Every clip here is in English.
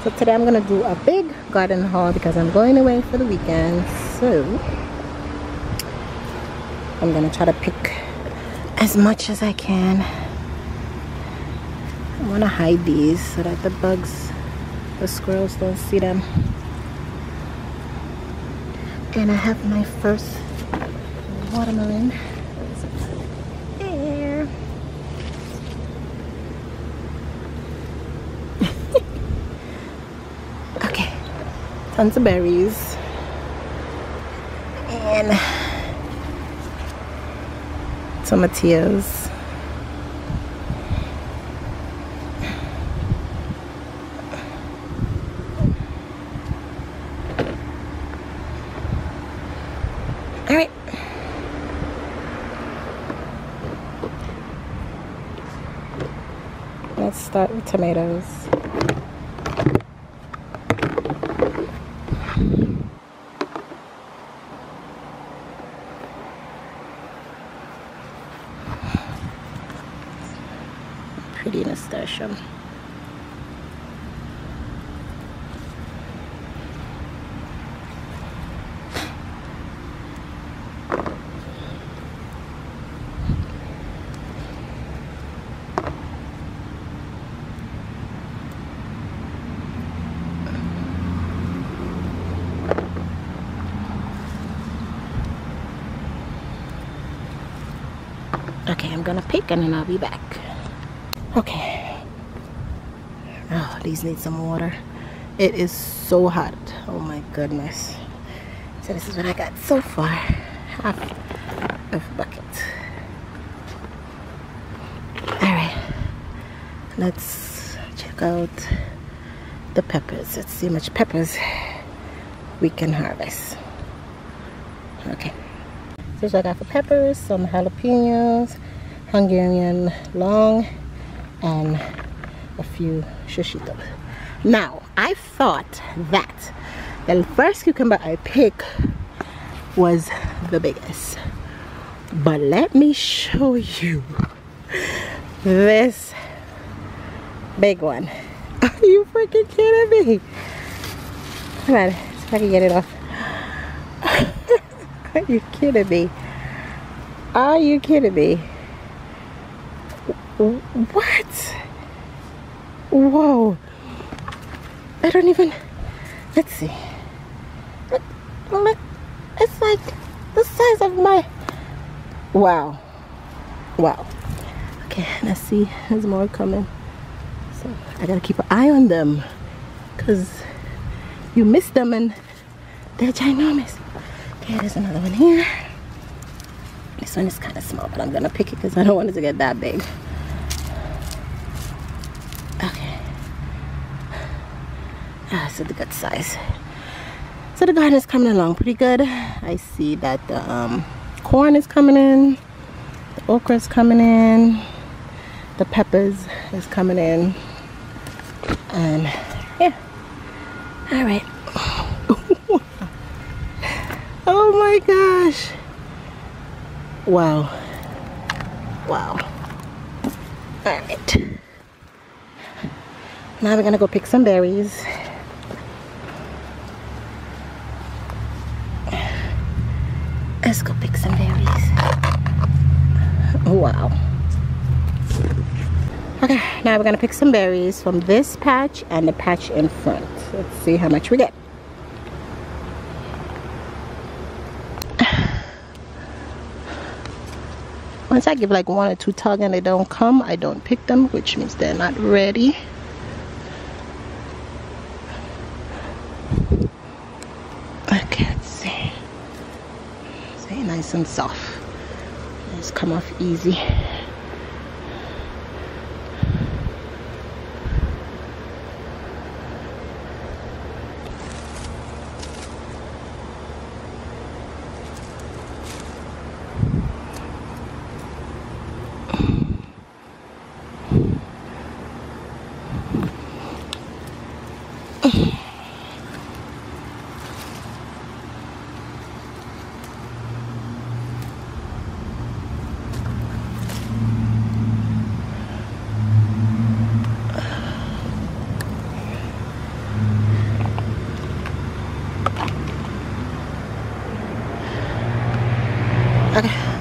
So today I'm gonna do a big garden haul because I'm going away for the weekend. So I'm gonna try to pick as much as I can. I wanna hide these so that the bugs, the squirrels don't see them. And I have my first watermelon. There. Okay, tons of berries. And tomatillos. All right. Let's start with tomatoes. Pretty nasturtium. Okay, I'm gonna pick and then I'll be back. Okay. Oh, these need some water. It is so hot. Oh my goodness. So this is what I got so far. Half of a bucket. Alright. Let's check out the peppers. Let's see how much peppers we can harvest. Okay. So I got for peppers, some jalapenos, Hungarian long, and a few shushitos. Now, I thought that the first cucumber I picked was the biggest. But let me show you this big one. Are you freaking kidding me? Come on, see if I can get it off. Are you kidding me? Are you kidding me? What? Whoa. I don't even... Let's see. Look. It's like the size of my... Wow. Wow. Okay, let's see. There's more coming. So I gotta keep an eye on them. Because you miss them and they're ginormous. Okay, there's another one here. This one is kind of small, but I'm gonna pick it because I don't want it to get that big. Okay. It's a good size. So the garden is coming along pretty good. I see that the corn is coming in, the okra is coming in, the peppers is coming in, and yeah. All right. Oh my gosh. Wow. Wow. Alright. Now we're gonna go pick some berries. Let's go pick some berries. Wow. Okay, now we're gonna pick some berries from this patch and the patch in front. Let's see how much we get. Once I give like 1 or 2 tugs and they don't come, I don't pick them, which means they're not ready. Okay, let's see. See, nice and soft. Just come off easy.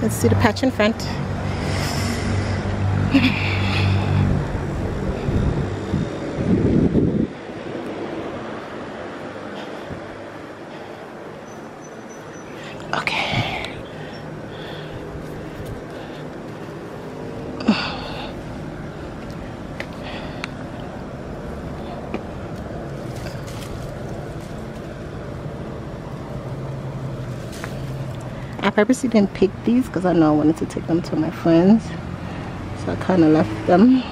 Let's see the patch in front. Okay. I purposely didn't pick these because I know I wanted to take them to my friends, so I kind of left them.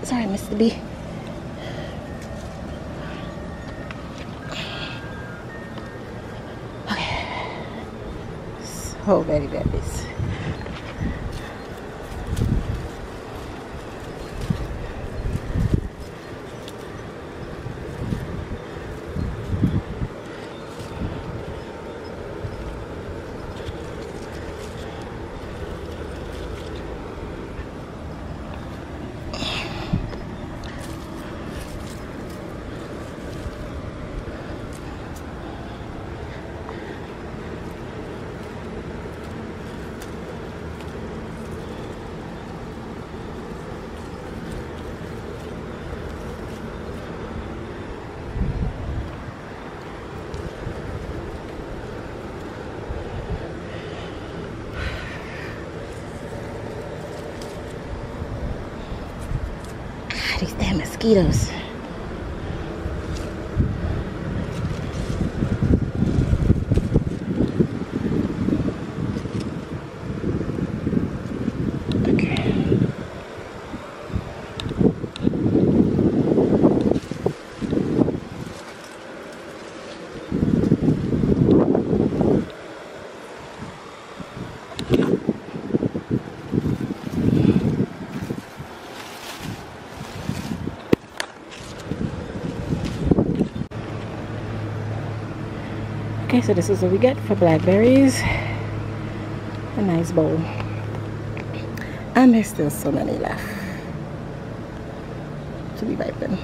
Sorry, Mr. B. Okay. So very berries. These damn mosquitoes. Okay, so this is what we get for blackberries. A nice bowl. And there's still so many left to be ripened.